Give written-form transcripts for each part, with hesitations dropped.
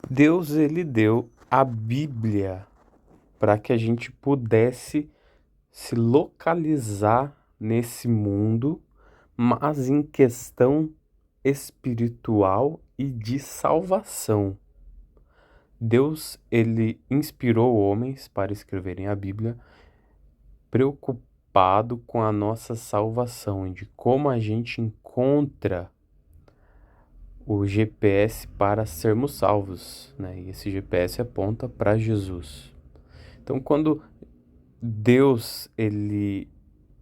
Deus, ele deu a Bíblia para que a gente pudesse se localizar nesse mundo, mas em questão espiritual e de salvação. Deus, ele inspirou homens para escreverem a Bíblia, preocupado com a nossa salvação e de como a gente encontra o GPS para sermos salvos, né? E esse GPS aponta para Jesus. Então, quando Deus ele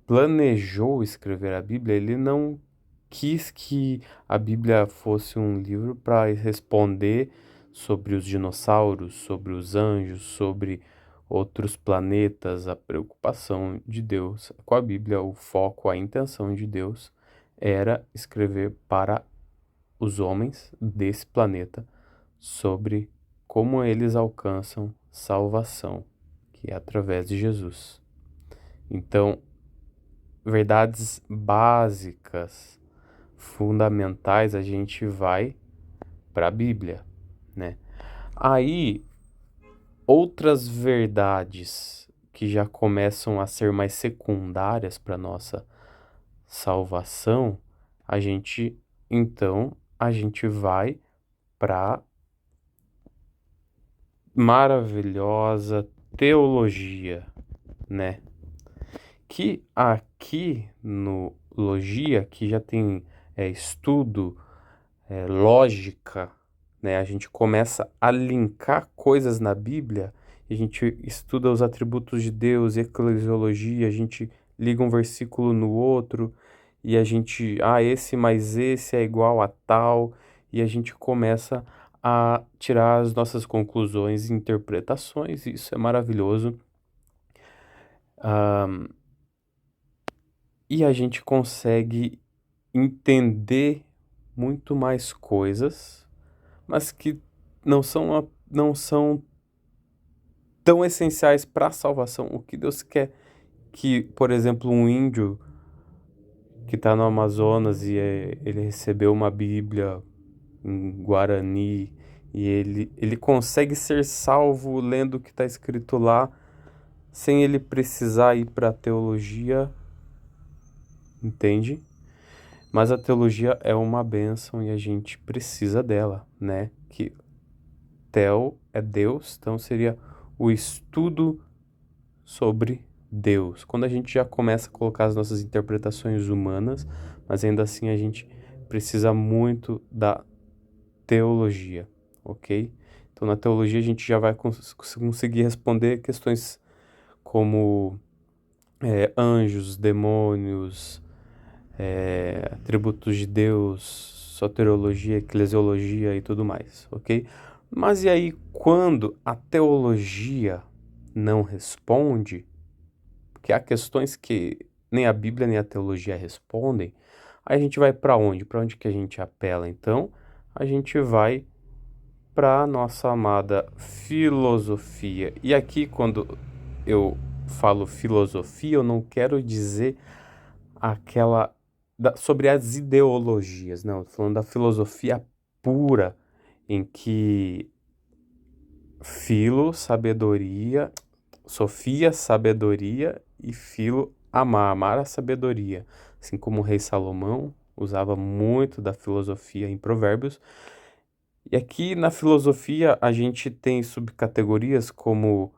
planejou escrever a Bíblia, ele não quis que a Bíblia fosse um livro para responder sobre os dinossauros, sobre os anjos, sobre outros planetas. A preocupação de Deus com a Bíblia, o foco, a intenção de Deus era escrever para os homens desse planeta sobre como eles alcançam salvação, que é através de Jesus. Então, verdades básicas, fundamentais, a gente vai para a Bíblia, né? Aí, outras verdades que já começam a ser mais secundárias para nossa salvação, a gente a gente vai para maravilhosa teologia, né? Que aqui no Logia, que já tem estudo, lógica, né? A gente começa a linkar coisas na Bíblia, a gente estuda os atributos de Deus, eclesiologia, a gente liga um versículo no outro, e a gente, esse mais esse é igual a tal, e a gente começa a tirar as nossas conclusões e interpretações, e isso é maravilhoso. E a gente consegue entender muito mais coisas, mas que não são tão essenciais para a salvação. O que Deus quer que, por exemplo, um índio que está no Amazonas e ele recebeu uma Bíblia em Guarani e ele consegue ser salvo lendo o que está escrito lá, sem ele precisar ir para a teologia, entende? Mas a teologia é uma bênção e a gente precisa dela, né? Que Theo é Deus, então seria o estudo sobre Deus. Quando a gente já começa a colocar as nossas interpretações humanas, mas ainda assim a gente precisa muito da teologia, ok? Então na teologia a gente já vai conseguir responder questões como anjos, demônios, atributos de Deus, soteriologia, eclesiologia e tudo mais, ok? Mas e aí, quando a teologia não responde, porque há questões que nem a Bíblia nem a teologia respondem, aí a gente vai para onde? Para onde que a gente apela? Então, a gente vai para a nossa amada filosofia. E aqui, quando eu falo filosofia, eu não quero dizer aquela sobre as ideologias, não, tô falando da filosofia pura, em que sabedoria, Sofia, sabedoria e filo, amar a sabedoria. Assim como o rei Salomão usava muito da filosofia em Provérbios. E aqui na filosofia a gente tem subcategorias como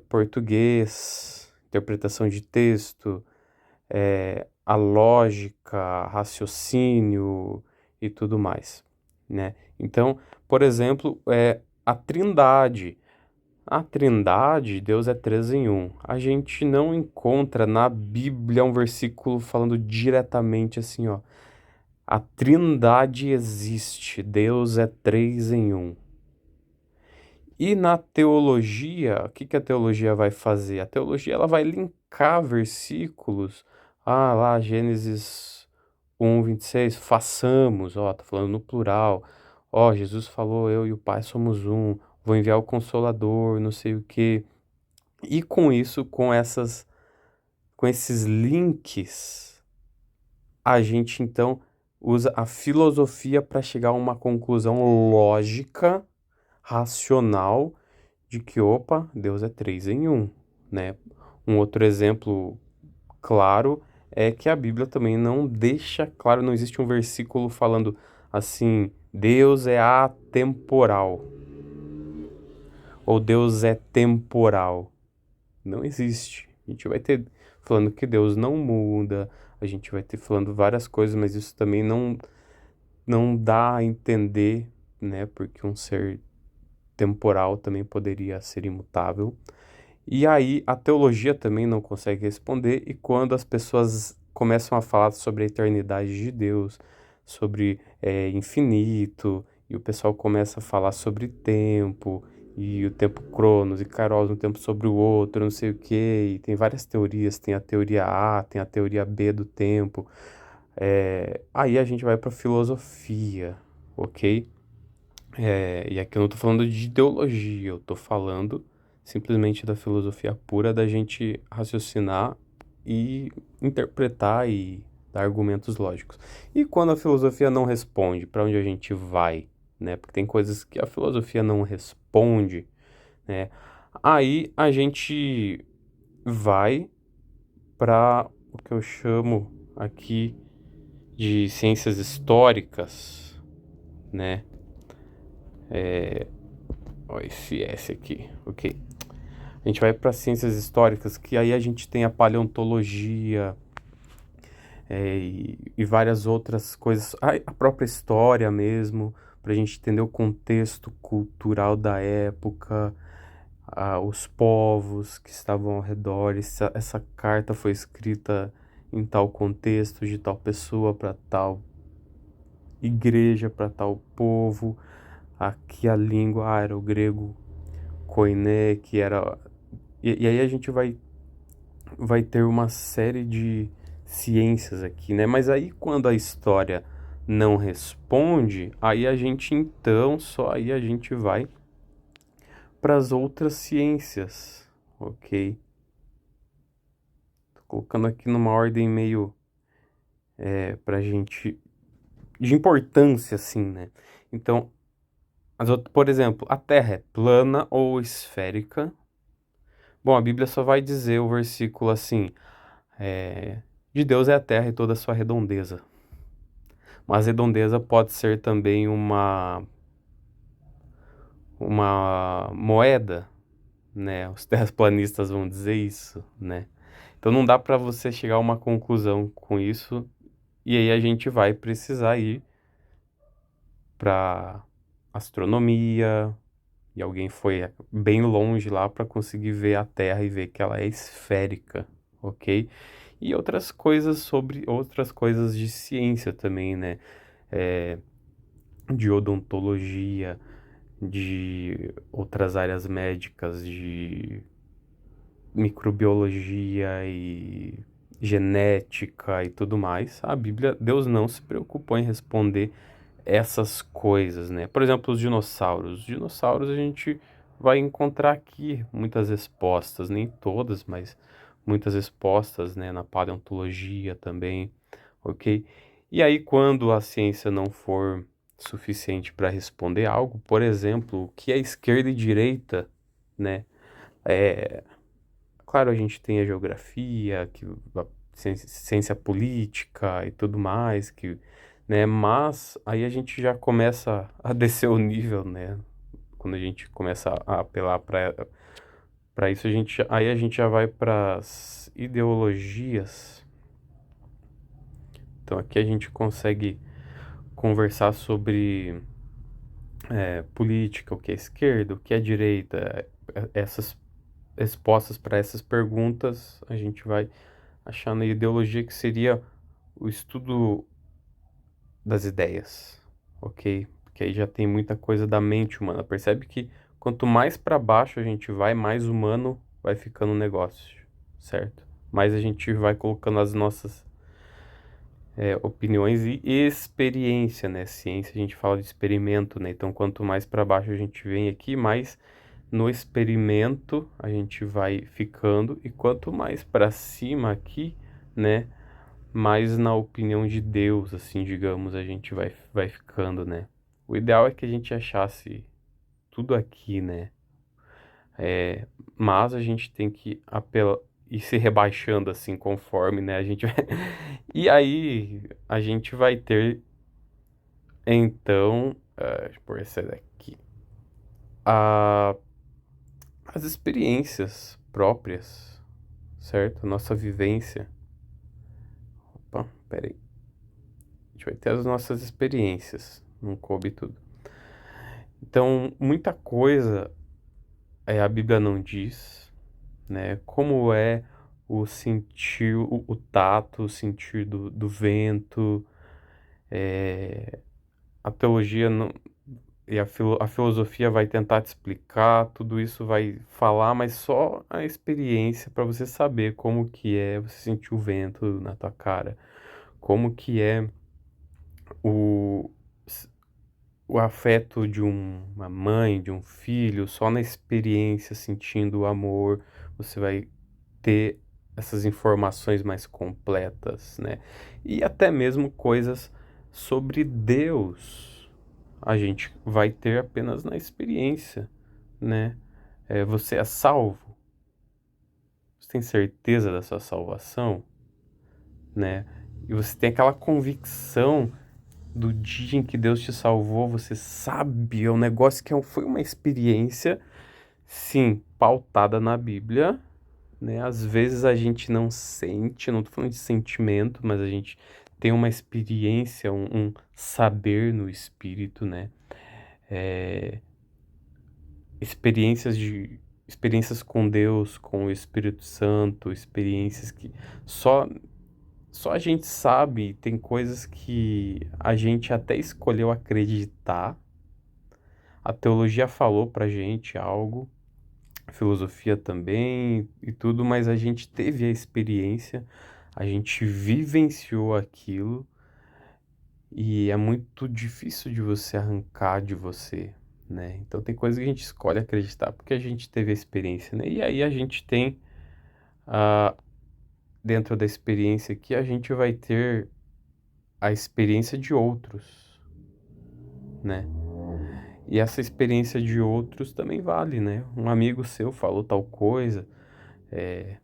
português, interpretação de texto, a lógica, raciocínio e tudo mais, né? Então, por exemplo, a Trindade. A Trindade, Deus é três em um. A gente não encontra na Bíblia um versículo falando diretamente assim, ó. A Trindade existe, Deus é três em um. E na teologia, o que que a teologia vai fazer? A teologia ela vai linkar versículos. Lá, Gênesis 1:26, façamos, ó, tá falando no plural. Ó, Jesus falou, eu e o Pai somos um. Vou enviar o Consolador, não sei o quê. E com isso, com esses links, a gente então usa a filosofia para chegar a uma conclusão lógica racional de que, opa, Deus é 3 em 1, né? Um outro exemplo claro é que a Bíblia também não deixa claro, não existe um versículo falando assim, Deus é atemporal ou Deus é temporal. Não existe. A gente vai ter falando que Deus não muda, a gente vai ter falando várias coisas, mas isso também não dá a entender, né? Porque um ser temporal também poderia ser imutável. E aí a teologia também não consegue responder, e quando as pessoas começam a falar sobre a eternidade de Deus, sobre infinito, e o pessoal começa a falar sobre tempo, e o tempo Cronos e Kairos, um tempo sobre o outro, não sei o quê, e tem várias teorias, tem a teoria A, tem a teoria B do tempo. Aí a gente vai para filosofia, ok? E aqui eu não tô falando de ideologia, eu tô falando simplesmente da filosofia pura, da gente raciocinar e interpretar e dar argumentos lógicos. E quando a filosofia não responde, para onde a gente vai, né? Porque tem coisas que a filosofia não responde, né? Aí a gente vai para o que eu chamo aqui de ciências históricas, né? Ó, esse S aqui, ok. A gente vai para ciências históricas, que aí a gente tem a paleontologia e várias outras coisas, a própria história mesmo, para a gente entender o contexto cultural da época, os povos que estavam ao redor, essa carta foi escrita em tal contexto, de tal pessoa para tal igreja, para tal povo. Aqui a língua era o grego koiné, que era. E aí a gente vai ter uma série de ciências aqui, né? Mas aí quando a história não responde, aí a gente então, só aí a gente vai para as outras ciências, ok? Tô colocando aqui numa ordem meio pra gente de importância, assim, né? Então, por exemplo, a Terra é plana ou esférica? Bom, a Bíblia só vai dizer o versículo assim, de Deus é a terra e toda a sua redondeza. Mas redondeza pode ser também uma moeda, né? Os terraplanistas vão dizer isso, né? Então não dá para você chegar a uma conclusão com isso, e aí a gente vai precisar ir para astronomia, e alguém foi bem longe lá para conseguir ver a Terra e ver que ela é esférica, ok? E outras coisas de ciência também, né? É, de odontologia, de outras áreas médicas, de microbiologia e genética e tudo mais. A Bíblia, Deus não se preocupou em responder essas coisas, né? Por exemplo, os dinossauros. Os dinossauros a gente vai encontrar aqui muitas respostas, nem todas, mas muitas respostas, né? Na paleontologia também, ok? E aí, quando a ciência não for suficiente para responder algo, por exemplo, o que é esquerda e direita, né? É, claro, a gente tem a geografia, a ciência política e tudo mais, né? Mas aí a gente já começa a descer o nível, né? Quando a gente começa a apelar para isso, aí a gente já vai para as ideologias. Então aqui a gente consegue conversar sobre política, o que é esquerda, o que é direita. Essas respostas para essas perguntas a gente vai achar na ideologia, que seria o estudo das ideias, ok? Porque aí já tem muita coisa da mente humana. Percebe que quanto mais para baixo a gente vai, mais humano vai ficando o negócio, certo? Mais a gente vai colocando as nossas opiniões e experiência, né? Ciência a gente fala de experimento, né? Então quanto mais para baixo a gente vem aqui, mais no experimento a gente vai ficando, e quanto mais para cima aqui, né? Mais na opinião de Deus, assim, digamos, a gente vai ficando, né? O ideal é que a gente achasse tudo aqui, né? Mas a gente tem que ir se rebaixando assim conforme, né? A gente vai... E aí a gente vai ter, então, deixa eu pôr essa daqui, a, as experiências próprias, certo? A nossa vivência. Opa, peraí. A gente vai ter as nossas experiências, não coube tudo. Então, muita coisa a Bíblia não diz, né? Como é o sentir, o tato, o sentir do vento, a teologia não, e a filosofia vai tentar te explicar, tudo isso vai falar, mas só a experiência para você saber como que é você sentir o vento na tua cara, como que é o, o afeto de uma mãe, de um filho, só na experiência, sentindo o amor, você vai ter essas informações mais completas, né? E até mesmo coisas sobre Deus, a gente vai ter apenas na experiência, né? Você é salvo? Você tem certeza da sua salvação, né? E você tem aquela convicção do dia em que Deus te salvou, você sabe, é um negócio que foi uma experiência, sim, pautada na Bíblia, né? Às vezes a gente não sente, não tô falando de sentimento, mas a gente tem uma experiência, um saber no espírito, né? É, experiências com Deus, com o Espírito Santo, experiências que só só a gente sabe, tem coisas que a gente até escolheu acreditar. A teologia falou pra gente algo, a filosofia também e tudo, mas a gente teve a experiência, a gente vivenciou aquilo e é muito difícil de você arrancar de você, né? Então tem coisas que a gente escolhe acreditar porque a gente teve a experiência, né? E aí a gente tem, ah, dentro da experiência aqui, a gente vai ter a experiência de outros, né? E essa experiência de outros também vale, né? Um amigo seu falou tal coisa,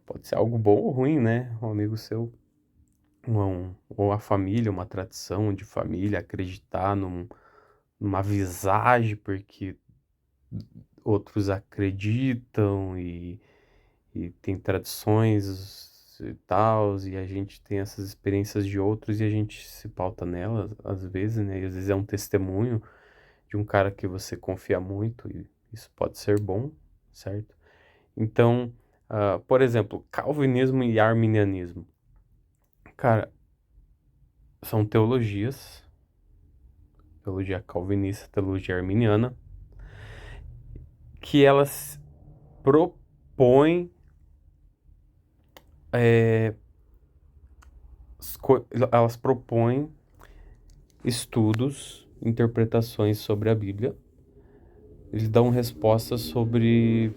pode ser algo bom ou ruim, né? Um amigo seu, ou a família, uma tradição de família, acreditar numa visagem, porque outros acreditam e tem tradições e tal, e a gente tem essas experiências de outros e a gente se pauta nelas, às vezes, né? E às vezes é um testemunho de um cara que você confia muito e isso pode ser bom, certo? Então, por exemplo, calvinismo e arminianismo. Cara, são teologias, teologia calvinista, teologia arminiana, que elas propõem, é, elas propõem estudos, interpretações sobre a Bíblia. Eles dão respostas sobre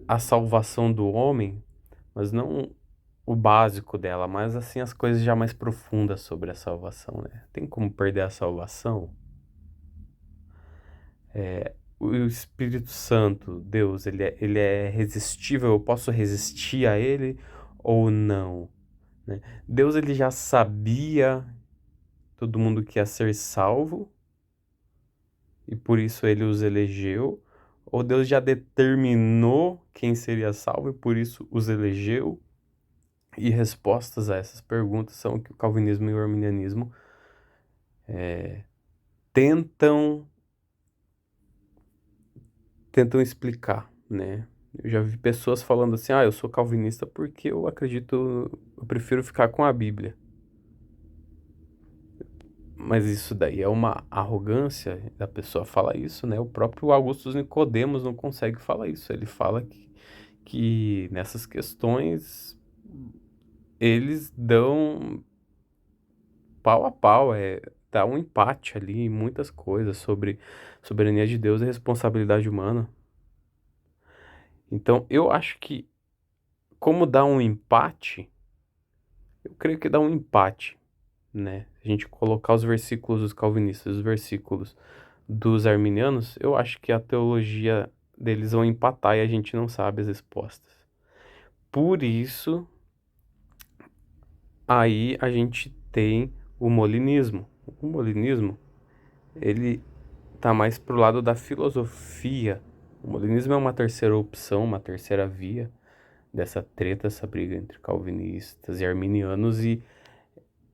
a salvação do homem, mas não o básico dela, mas assim as coisas já mais profundas sobre a salvação, né? Tem como perder a salvação? O Espírito Santo, Deus, ele é resistível, eu posso resistir a ele ou não, né? Deus, ele já sabia todo mundo que ia ser salvo e por isso ele os elegeu, ou Deus já determinou quem seria salvo e por isso os elegeu? E respostas a essas perguntas são que o calvinismo e o arminianismo tentam tentam explicar, né? Eu já vi pessoas falando assim: "Ah, eu sou calvinista porque eu acredito, eu prefiro ficar com a Bíblia". Mas isso daí é uma arrogância da pessoa falar isso, né? O próprio Augusto Nicodemos não consegue falar isso. Ele fala que nessas questões eles dão pau a pau, dá um empate ali em muitas coisas sobre soberania de Deus e responsabilidade humana. Então, eu acho que como dá um empate, eu creio que dá um empate, né? A gente colocar os versículos dos calvinistas, os versículos dos arminianos, eu acho que a teologia deles vão empatar e a gente não sabe as respostas. Por isso, aí a gente tem o molinismo. O molinismo, ele tá mais pro lado da filosofia. O molinismo é uma terceira opção, uma terceira via dessa treta, essa briga entre calvinistas e arminianos, e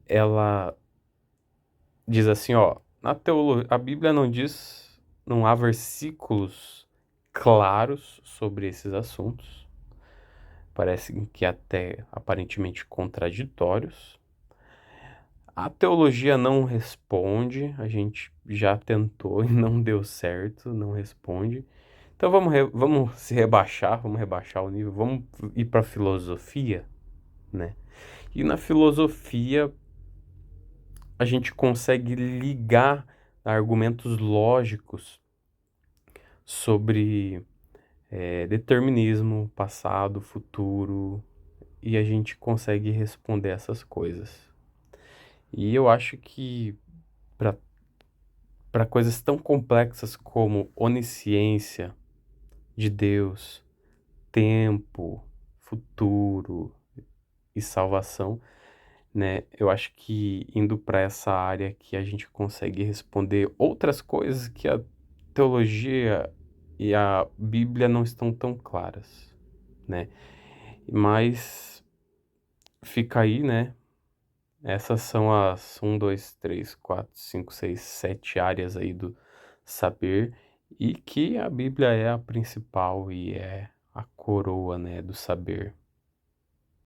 ela diz assim, ó, a Bíblia não diz, não há versículos claros sobre esses assuntos. Parecem que até aparentemente contraditórios. A teologia não responde, a gente já tentou e não deu certo, não responde. Então vamos se rebaixar, vamos rebaixar o nível, vamos ir para a filosofia, né? E na filosofia a gente consegue ligar argumentos lógicos sobre determinismo, passado, futuro, e a gente consegue responder essas coisas. E eu acho que para coisas tão complexas como onisciência de Deus, tempo, futuro e salvação, né? Eu acho que indo para essa área que a gente consegue responder outras coisas que a teologia e a Bíblia não estão tão claras, né? Mas fica aí, né? Essas são as 7 áreas aí do saber, e que a Bíblia é a principal e é a coroa, né, do saber.